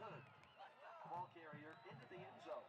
Good. Ball carrier into the end zone.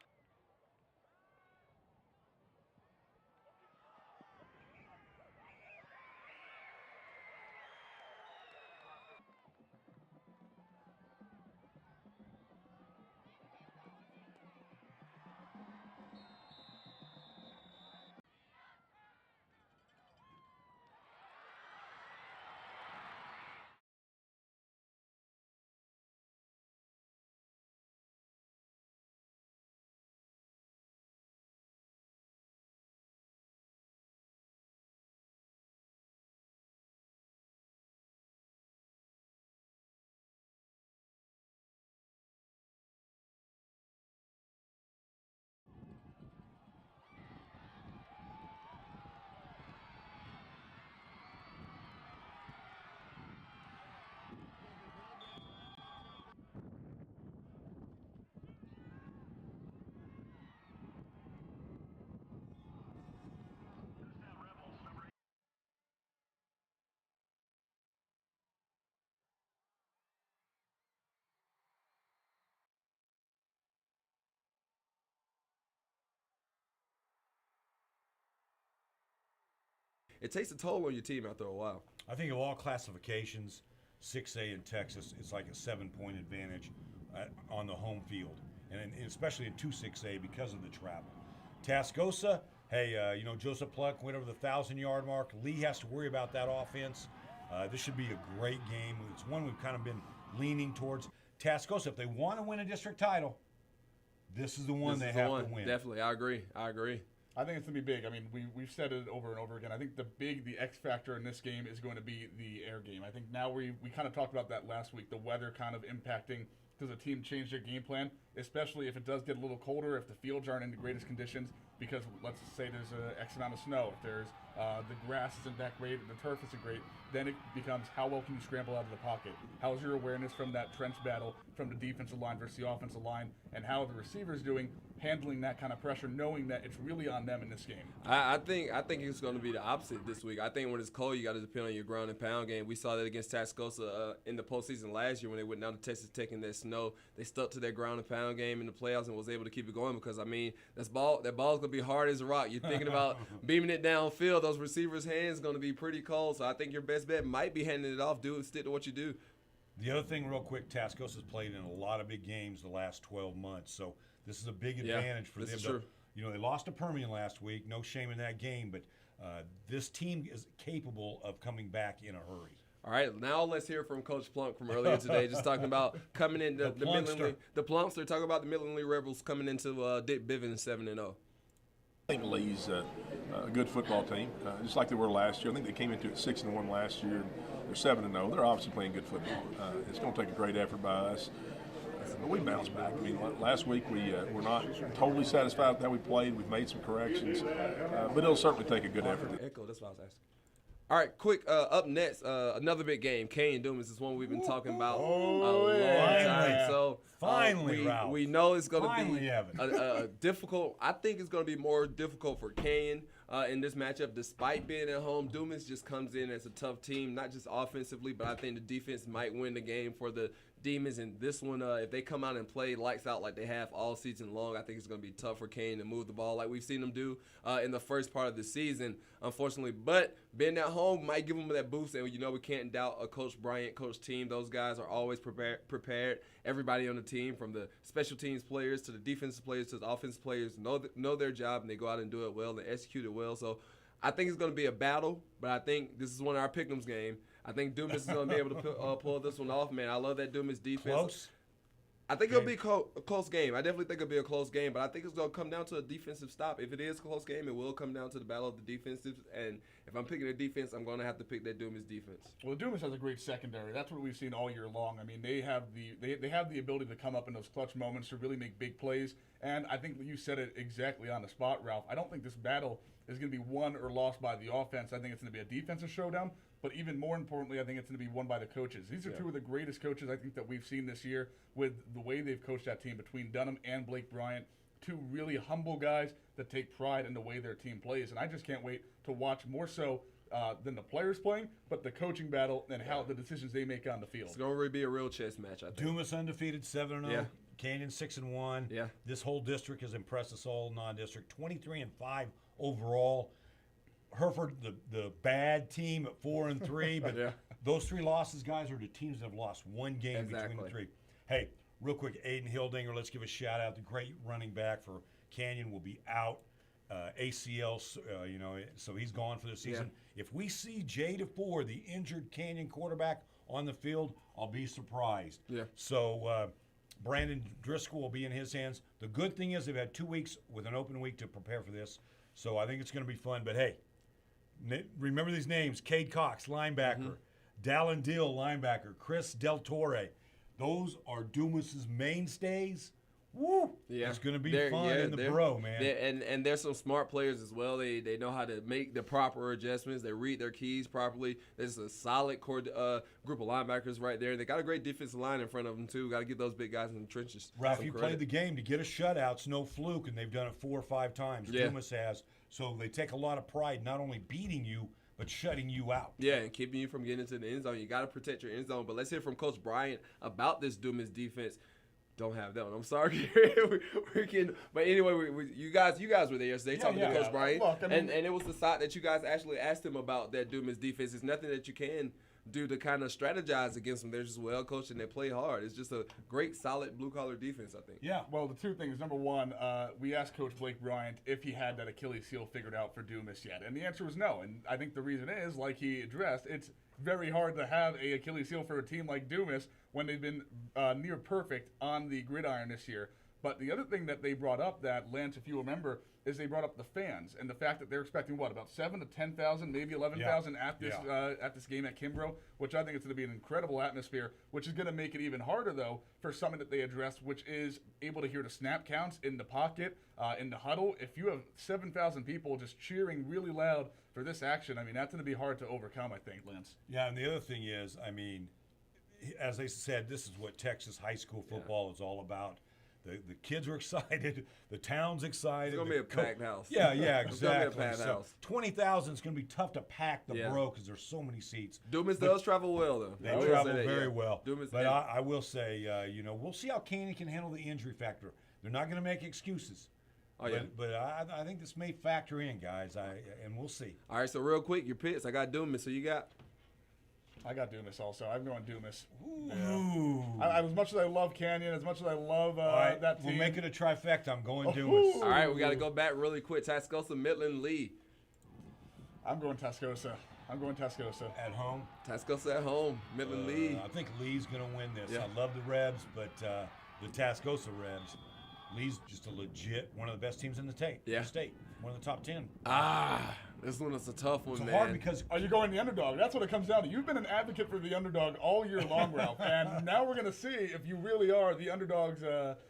It takes a toll on your team after a while. I think of all classifications, 6A in Texas, it's like a 7-point advantage on the home field, and especially in 2-6A because of the travel. Tascosa, hey, Joseph Pluck went over the 1,000-yard mark. Lee has to worry about that offense. This should be a great game. It's one we've kind of been leaning towards. Tascosa, if they want to win a district title, this is the one they have to win. Definitely, I agree. I think it's going to be big. I mean, we've said it over and over again. I think the X factor in this game is going to be the air game. I think now we kind of talked about that last week, the weather kind of impacting. Does a team change their game plan, especially if it does get a little colder, if the fields aren't in the greatest conditions? Because let's say there's an X amount of snow, if there's the grass isn't that great, the turf isn't great, then it becomes how well can you scramble out of the pocket? How's your awareness from that trench battle from the defensive line versus the offensive line, and how are the receivers doing handling that kind of pressure, knowing that it's really on them in this game? I think it's going to be the opposite this week. I think when it's cold, you got to depend on your ground and pound game. We saw that against Tascosa in the postseason last year when they went down to Texas Tech in that snow. They stuck to their ground and pound game in the playoffs and was able to keep it going because, I mean, that ball's going to be hard as a rock. You're thinking about beaming it downfield. Those receivers' hands going to be pretty cold. So I think your best bet might be handing it off. Stick to what you do. The other thing, real quick, Tascosa's played in a lot of big games the last 12 months. So this is a big advantage for them. This is true. They lost to Permian last week. No shame in that game. But this team is capable of coming back in a hurry. All right, now let's hear from Coach Plunk from earlier today, just talking about coming into the Midland League. The Plunkster, talking about the Midland League Rebels coming into Dick Bivens 7-0. I think Lee's a good football team, just like they were last year. I think they came into it 6-1 last year. They're 7-0. They're obviously playing good football. It's going to take a great effort by us. But we bounced back. I mean, last week we were not totally satisfied with how we played. We've made some corrections, but it'll certainly take a good effort. Echo, that's what I was asking. All right, quick. Up next, another big game. Kane Dumas is one we've been talking about a long time. So finally, we know it's going to be a difficult. I think it's going to be more difficult for Kane in this matchup. Despite being at home, Dumas just comes in as a tough team, not just offensively, but I think the defense might win the game for the Demons. And this one, if they come out and play lights out like they have all season long, I think it's going to be tough for Kane to move the ball like we've seen them do in the first part of the season, unfortunately. But being at home might give them that boost. And, we can't doubt a Coach Bryant, Coach team. Those guys are always prepared. Everybody on the team, from the special teams players to the defensive players to the offensive players, know their job, and they go out and do it well and execute it well. So I think it's going to be a battle, but I think this is one of our pick'ems game. I think Dumas is going to be able to pull this one off, man. I love that Dumas defense. Close? I think it'll be a close game. I definitely think it'll be a close game, but I think it's going to come down to a defensive stop. If it is a close game, it will come down to the battle of the defensive. And if I'm picking a defense, I'm going to have to pick that Dumas defense. Well, Dumas has a great secondary. That's what we've seen all year long. I mean, they have the ability to come up in those clutch moments to really make big plays. And I think you said it exactly on the spot, Ralph. I don't think this battle is going to be won or lost by the offense. I think it's going to be a defensive showdown. But even more importantly, I think it's going to be won by the coaches. These are two of the greatest coaches I think that we've seen this year with the way they've coached that team between Dunham and Blake Bryant. Two really humble guys that take pride in the way their team plays. And I just can't wait to watch more so than the players playing, but the coaching battle and how the decisions they make on the field. It's going to be a real chess match, I think. Dumas undefeated 7-0. Yeah. Canyon 6-1. Yeah. This whole district has impressed us all. Non-district 23-5 overall. Hereford, the bad team at 4-3, but Yeah. those 3 losses, guys, are the teams that have lost one game between the 3. Hey, real quick, Aiden Hildinger, let's give a shout out. The great running back for Canyon will be out. ACL, so he's gone for the season. Yeah. If we see Jay DeFore, the injured Canyon quarterback, on the field, I'll be surprised. Yeah. So Brandon Driscoll will be in his hands. The good thing is they've had 2 weeks with an open week to prepare for this, so I think it's going to be fun. But hey, remember these names: Cade Cox, linebacker; Dallin Dill, linebacker; Chris Del Torre. Those are Dumas's mainstays. Woo! Yeah. It's going to be fun in the bro, man. And there's some smart players as well. They know how to make the proper adjustments. They read their keys properly. There's a solid group of linebackers right there. They got a great defensive line in front of them, too. Got to get those big guys in the trenches. Ralph, you played the game. To get a shutout, it's no fluke, and they've done it 4 or 5 times. Yeah. Dumas has. So they take a lot of pride not only beating you, but shutting you out. Yeah, and keeping you from getting into the end zone. You got to protect your end zone. But let's hear from Coach Bryant about this Dumas defense. Don't have that one. I'm sorry. We're kidding. But anyway, you guys were there yesterday talking to Coach Bryant. Look, I mean, and it was the side that you guys actually asked him about that Dumas defense. It's nothing that you can do to kind of strategize against them. They're just well coached and they play hard. It's just a great, solid blue-collar defense, I think. Yeah. Well, the 2 things. Number 1, we asked Coach Blake Bryant if he had that Achilles heel figured out for Dumas yet. And the answer was no. And I think the reason is, like he addressed, it's very hard to have a Achilles heel for a team like Dumas when they've been near perfect on the gridiron this year. But the other thing that they brought up that, Lance, if you remember, is they brought up the fans and the fact that they're expecting, about 7,000 to 10,000, maybe 11,000 at this game at Kimbrough, which I think is going to be an incredible atmosphere, which is going to make it even harder, though, for something that they addressed, which is able to hear the snap counts in the pocket, in the huddle. If you have 7,000 people just cheering really loud for this action, I mean, that's going to be hard to overcome, I think, Lance. Yeah, and the other thing is, I mean, as they said, this is what Texas high school football is all about. The kids are excited. The town's excited. It's going to be a packed house. Yeah, exactly. It's going to be a packed house. 20,000 is going to be tough to pack the bro because there's so many seats. Dumas does travel well, though. They travel very well. Dumas, but I will say, we'll see how Canyon can handle the injury factor. They're not going to make excuses. Oh, yeah. But I think this may factor in, guys, and we'll see. All right, so real quick, your picks. I got Dumas. So you got? I got Dumas also. I'm going Dumas. Ooh. As much as I love Canyon, as much as I love that team. We'll make it a trifecta. I'm going Dumas. All right, we got to go back really quick. Tascosa, Midland, Lee. I'm going Tascosa. At home? Tascosa at home. Midland, Lee. I think Lee's going to win this. Yeah. I love the Rebs, but the Tascosa Rebs, Lee's just a legit one of the best teams in the state. One of the top 10. This one is a tough one, It's man. hard because Are you going the underdog? That's what it comes down to. You've been an advocate for the underdog all year long, Ralph, and now we're going to see if you really are the underdogs.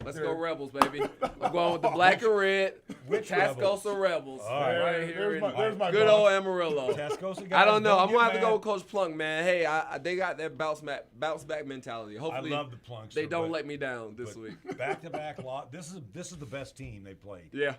Let's go Rebels, baby. I'm going with the black and red. Which Tascosa Rebels. All right. Here. There's my Good boss. old Amarillo. Tascosa guys, I don't know. I'm get going to have to mad. go with Coach Plunk, man. Hey, they got that bounce back mentality. Hopefully I love the Plunks. they don't let me down this week. Back-to-back lot. This is the best team they played. Yeah.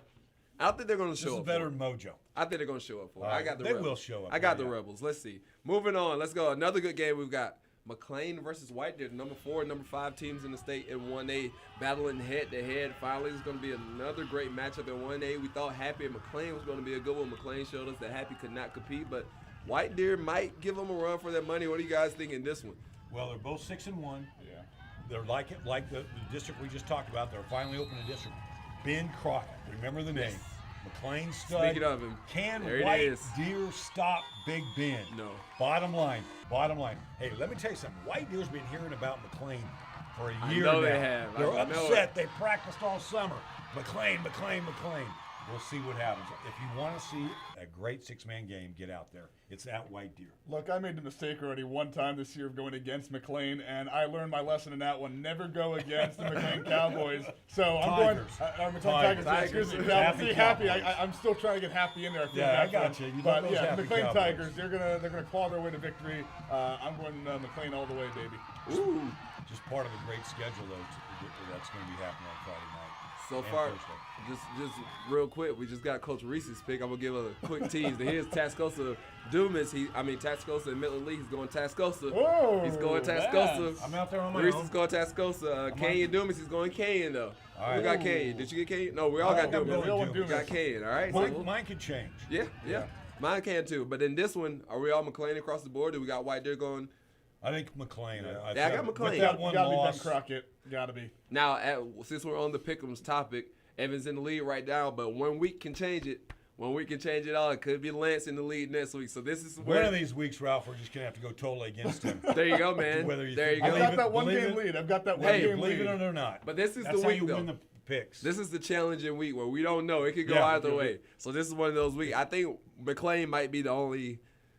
I think they're going to show This is up. better for than Mojo. I think they're going to show up for it. All I right. got the They Rebels. will show up, I got yeah. the Rebels. Let's see. Moving on. Let's go. Another good game we've got. McLean versus White Deer, number 4 and number 5 teams in the state in 1A, battling head-to-head. Finally, it's going to be another great matchup in 1A. We thought Happy and McLean was going to be a good one. McLean showed us that Happy could not compete, but White Deer might give them a run for their money. What do you guys think in this one? Well, they're both 6-1. Yeah. They're like the district we just talked about. They're finally opening a district. Ben Crockett, remember the name. McLean stud. Speaking of him, Can there it White is. Deer stop Big Ben? No. Bottom line. Hey, let me tell you something. White Deer's been hearing about McLean for a I year know now. they have. They're I know upset. They practiced all summer. McLean. We'll see what happens. If you want to see a great 6-man game, get out there. It's at White Deer. Look, I made the mistake already one time this year of going against McLean, and I learned my lesson in that one. Never go against the McLean Cowboys. So I'm Tigers. going McLean Tigers. Excuse me. Happy Happy. Cowboys. I'm still trying to get Happy in there. Yeah, I got you. You love But those yeah, Happy McLean Cowboys. Tigers. They're gonna claw their way to victory. I'm going McLean all the way, baby. Ooh. just part of a great schedule, though, that's going to be happening on Friday night. So and far, Thursday. just real quick, we just got Coach Reese's pick. I'm gonna give a quick tease. Here's Tascosa Dumas. Tascosa and Midland Lee. He's going Tascosa. Whoa, He's going man. Tascosa. I'm out there on my Reese's own. going Tascosa. Canyon Dumas. He's going Canyon though. All We right. got Canyon. Did you get Canyon? No, we all got I'm Dumas. going We got Canyon. All right. Mine could change. Yeah. Mine can too. But in this one, are we all McLean across the board? Do we got White Deer going? I think McLean. I got McLean. With that one Gotta be Ben loss, Crockett. Gotta be. Now, since we're on the Pick'em's topic, Evans in the lead right now, but 1 week can change it. 1 week can change it all. It could be Lance in the lead next week. So this is where one of these weeks, Ralph, we're just going to have to go totally against him. There you go, man. Whether you There you think- go. I've got that Believe one-game it- lead. I've got that Hey, one-game Believe lead. it or not. But this is That's the how week, you though. win the picks. This is the challenging week where we don't know. It could go Yeah. either way. So this is one of those weeks. I think McLean might be the only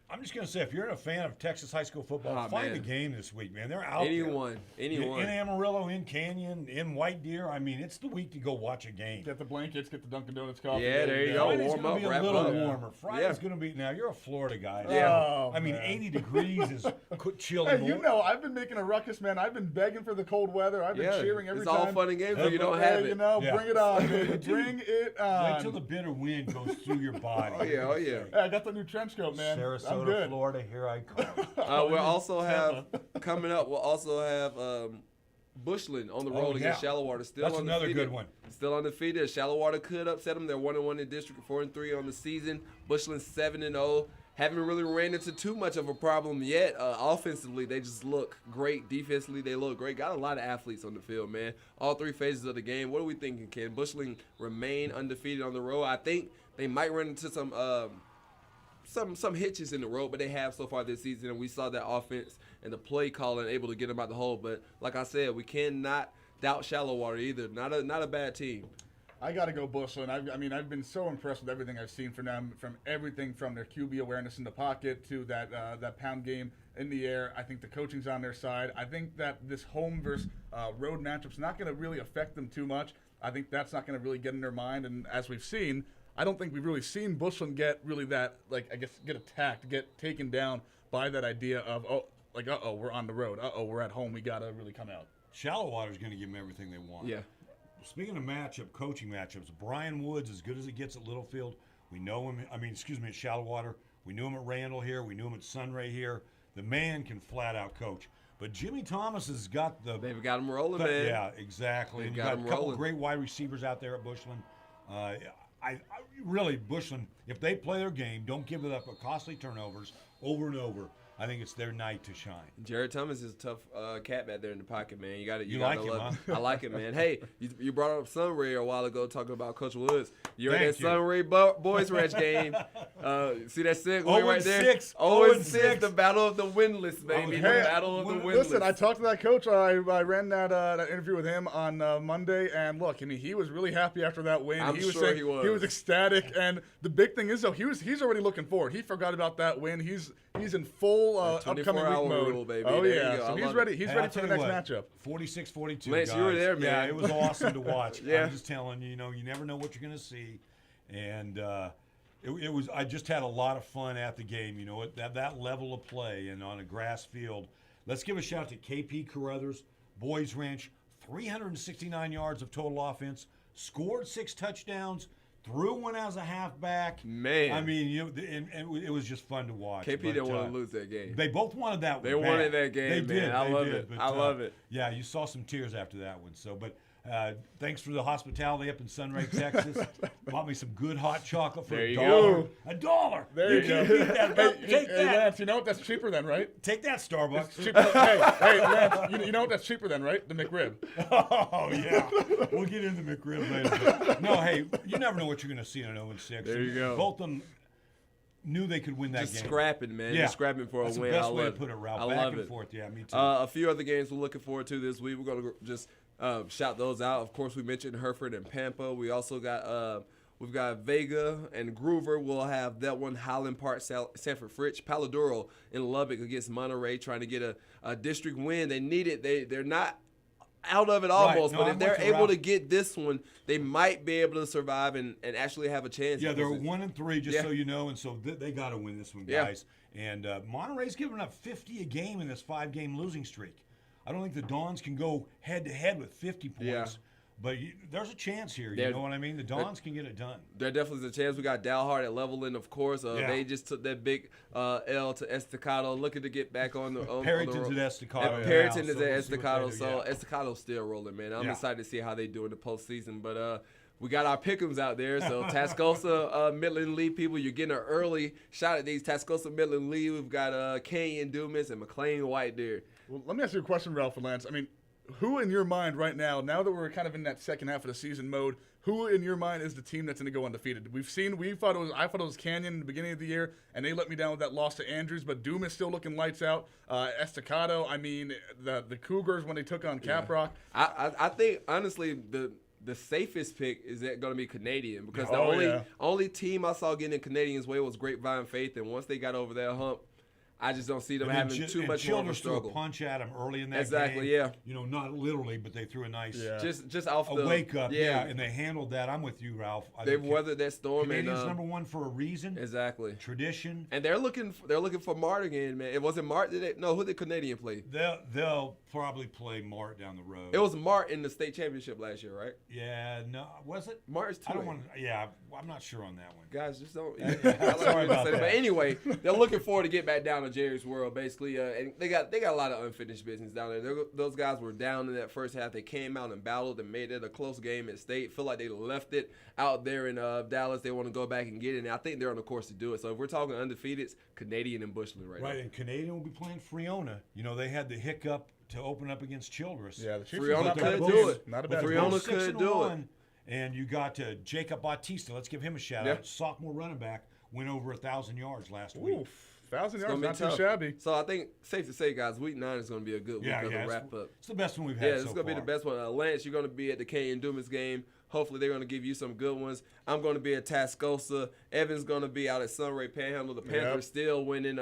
I'm just going to say, if you're a fan of Texas high school football, find man. a game this week, man. They're out there. anyone. In Amarillo, in Canyon, in White Deer. I mean, it's the week to go watch a game. Get the blankets, get the Dunkin' Donuts coffee. Yeah, there you go. Friday's Warm going up, to be a wrap little up. warmer. Friday's Yeah. going to be, now you're a Florida guy. Yeah. Oh, I mean, man. 80 degrees is chilly. Hey, you know, I've been making a ruckus, man. I've been begging for the cold weather. I've been Yeah, cheering every it's time. all fun and games, but you don't Hey, have you it. know, Yeah. bring it on, baby. Bring it on. Wait till the bitter wind goes through your body. Oh, yeah. Hey, I got the new trench coat, man. I'm Sarasota, good. Florida, here I come. We'll also have coming up. We'll also have Bushland on the road against yeah. Shallow Water. Still That's another undefeated. good one. Still undefeated. Shallow Water could upset them. They're 1-1 in district, 4-3 on the season. Bushland 7-0. Haven't really ran into too much of a problem yet. Offensively, they just look great. Defensively, they look great. Got a lot of athletes on the field, man. All three phases of the game. What are we thinking? Can Bushland remain undefeated on the road? I think they might run into some hitches in the road, but they have so far this season, and we saw that offense and the play calling able to get them out the hole. But like I said, we cannot doubt Shallow Water either. Not a bad team. I got to go Bushland. I've been so impressed with everything I've seen from them, from everything from their QB awareness in the pocket to that pound game in the air. I think the coaching's on their side. I think that this home versus road matchup's not going to really affect them too much. I think that's not going to really get in their mind. And as we've seen, I don't think we've really seen Bushland get really that, get attacked, get taken down by that idea of, we're on the road. We're at home. We got to really come out. Shallow Water's going to give them everything they want. Yeah. Speaking of coaching matchups, Brian Woods, as good as he gets at Littlefield, we know him, at Shallow Water. We knew him at Randall here. We knew him at Sunray here. The man can flat out coach. But Jimmy Thomas has got They've got him rolling, man. Yeah, exactly. They've And you got got a him couple rolling. great wide receivers out there at Bushland. I really, Bushland, if they play their game, don't give it up with costly turnovers over and over, I think it's their night to shine. Jared Thomas is a tough cat back there in the pocket, man. You You gotta like him, love huh? I like it, man. Hey, you brought up Sunray a while ago talking about Coach Woods. You heard Thank that you. Sunray Boys Ranch game. See that segue right there? 0-6. 0-6. The battle of the winless, baby. The Hey, battle of the winless. Listen, I talked to that coach. I ran that interview with him on Monday, and look, he was really happy after that win. I'm he was sure saying, he was. He was ecstatic, and the big thing is though, he's already looking forward. He forgot about that win. He's in full upcoming 24-hour week mode. rule, baby. Oh There you yeah, go. I so he's love ready. it. He's Hey, ready I'll for the tell next you matchup. 46-42, Lance, guys. you were there, Yeah, man. it was awesome to watch. Yeah. I'm just telling you, you never know what you're going to see. And it was. I just had a lot of fun at the game, at that level of play and on a grass field. Let's give a shout out to KP Carruthers, Boys Ranch, 369 yards of total offense, scored 6 touchdowns, threw one as a halfback. Man. I mean, and it was just fun to watch. KP But, didn't want to lose that game. They both wanted that one. They wanted that game, They man. did. I they love did, it. but, I love it. Yeah, you saw some tears after that one. So, but thanks for the hospitality up in Sunray, Texas. Bought me some good hot chocolate for There you $1. $1. There you go. can't beat that. Take Hey, that. Lance, you know what? That's cheaper then, right? Take that, Starbucks. Cheaper. hey, Lance, you know what? That's cheaper then, right? The McRib. Oh yeah, we'll get into the McRib later. But no, hey, you never know what you're going to see in an 0-6. There you go. Both of them knew they could win that Just game. scrapping, man. Yeah. Just scrapping for That's a win. the best I way to love put it, Ralph. I Back love and it. forth. Yeah, me too. A few other games we're looking forward to this week. We're going to just shout those out. Of course, we mentioned Hereford and Pampa. We also got we've got Vega and Groover. We'll have that one, Highland Park, Sanford Fritch, Paladuro in Lubbock against Monterey, trying to get a district win. They need it. They're not out of it almost, No, but if I'm they're with you, able Ralph. to get this one, they might be able to survive and actually have a chance. Yeah, they're because 1-3, just Yeah. so you know, and so they got to win this one, Yeah. guys. And Monterey's giving up 50 a game in this 5-game losing streak. I don't think the Dons can go head-to-head with 50 points. Yeah. But there's a chance here. You know what I mean? The Dons can get it done. There definitely is a chance. We got Dalhart at leveling, of course. They just took that big L to Estacado, looking to get back on the Parrington's at Estacado. Parrington now, is so at we'll see what Estacado, they do, so yeah. Estacado's still rolling, man. I'm excited to see how they do in the postseason. But we got our pick'ems out there. So Tascosa, Midland Lee people, you're getting an early shot at these. Tascosa, Midland Lee. We've got Canyon Dumas and McLean White Deer. Well, let me ask you a question, Ralph and Lance. I mean, who in your mind right now that we're kind of in that second half of the season mode, who in your mind is the team that's going to go undefeated? I thought it was Canyon in the beginning of the year, and they let me down with that loss to Andrews, but Doom is still looking lights out. Estacado, I mean, the Cougars when they took on Caprock. I think, honestly, the safest pick is going to be Canadian, because the only team I saw getting in Canadian's way was Grapevine Faith, and once they got over that hump, I just don't see them having too much more of a struggle. Threw a punch at him early in that game. Exactly, yeah. You know, not literally, but they threw a nice just off the wake up. Yeah, and they handled that. I'm with you, Ralph. They've weathered that storm. Canadians number one for a reason. Exactly. Tradition. And they're looking for Mart again, man. It wasn't Mart. Who did Canadian play? They'll probably play Mart down the road. It was Mart in the state championship last year, right? Yeah, no, was it? Mart's 2. I don't want. Yeah, I'm not sure on that one. Guys, just don't. Sorry about that. But anyway, they're looking forward to get back down to Jerry's World, basically. And they got a lot of unfinished business down there. Those guys were down in that first half. They came out and battled and made it a close game at state. Feel like they left it out there in Dallas. They want to go back and get it. And I think they're on the course to do it. So if we're talking undefeated, Canadian and Bushland right now. Right, and Canadian will be playing Friona. You know, they had the hiccup to open up against Childress. Yeah, the Chiefs Friona could do it. Not a bad Friona could do it. And you got Jacob Bautista. Let's give him a shout out. Sophomore running back, went over 1,000 yards last week. 1,000 yards, not too shabby. So I think safe to say, guys, week 9 is going to be a good week of the wrap up. It's the best one we've had. Yeah, it's going to be the best one. Lance, you're going to be at the Canyon Dumas game. Hopefully they're going to give you some good ones. I'm going to be at Tascosa. Evan's going to be out at Sunray Panhandle. The Panthers still winning.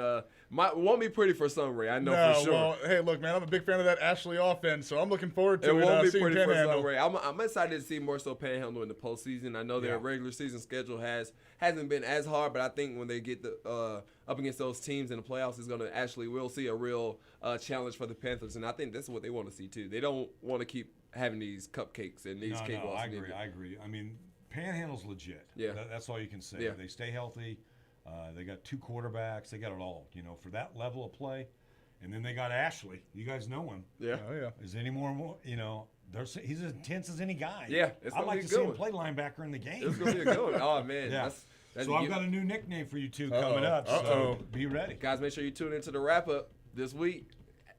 Won't be pretty for Sunray, I know for sure. Well, hey, look, man, I'm a big fan of that Ashley offense, so I'm looking forward to it. It won't be pretty for Panhandle. Sunray. I'm excited to see more so Panhandle in the postseason. I know their regular season schedule hasn't been as hard, but I think when they get up against those teams in the playoffs, we'll see a real challenge for the Panthers, and I think that's what they want to see too. They don't want to keep having these cupcakes and these cakewalks. No, I agree. I mean, Panhandle's legit. Yeah. That's all you can say. Yeah. They stay healthy. They got 2 quarterbacks. They got it all, for that level of play. And then they got Ashley. You guys know him. Yeah. Oh, yeah. Is there any more, he's as intense as any guy. Yeah. I'd like to see him play linebacker in the game. It's going to be a good one. Oh, man. Yeah. So I've got a new nickname for you two coming up. So be ready. Guys, make sure you tune into the wrap-up this week.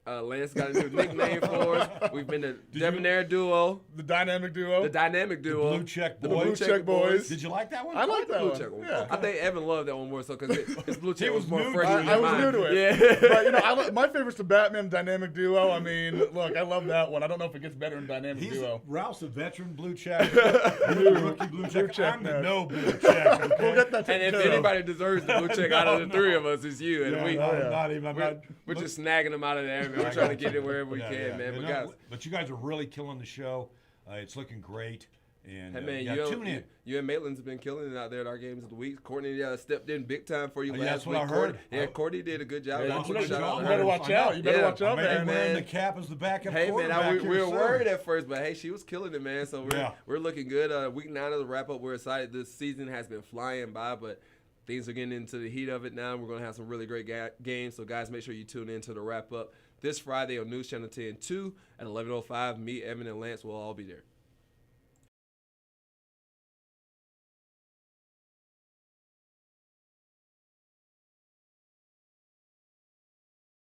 Lance got a new nickname for us. We've been the Debonair Duo. The Dynamic Duo. The Dynamic Duo. The Blue Check Boys. The Blue Check Boys. Did you like that one? I like that Blue one. Check one. Yeah. I think Evan loved that one more so because his Blue Check was more new. fresh in I your was mind. new to it. Yeah. But, my favorite's the Batman Dynamic Duo. I mean, look, I love that one. I don't know if it gets better in Dynamic Duo. Ralph's a veteran Blue Check. Rookie Blue Check. I'm the no Blue Check. Okay? We'll get that taken And if care of. anybody deserves the Blue Check out of the three of us, it's you. And Not even. we're just snagging them out of there. We're trying to get it wherever we can, man. But you guys are really killing the show. It's looking great. And hey, man, tune in. You and Maitland's been killing it out there at our games of the week. Courtney stepped in big time for you last that's week. what I heard. Courtney did a good job. Hey, You better watch out. You better watch out, Man, man. wearing the cap as the backup Hey, quarterback. man, we were worried at first, but hey, she was killing it, man. So Yeah. we're looking good. Week 9 of the wrap up. We're excited. This season has been flying by, but things are getting into the heat of it now. We're going to have some really great games. So, guys, make sure you tune in to the wrap up this Friday on News Channel 10-2 at 11:05. Me, Evan, and Lance will all be there.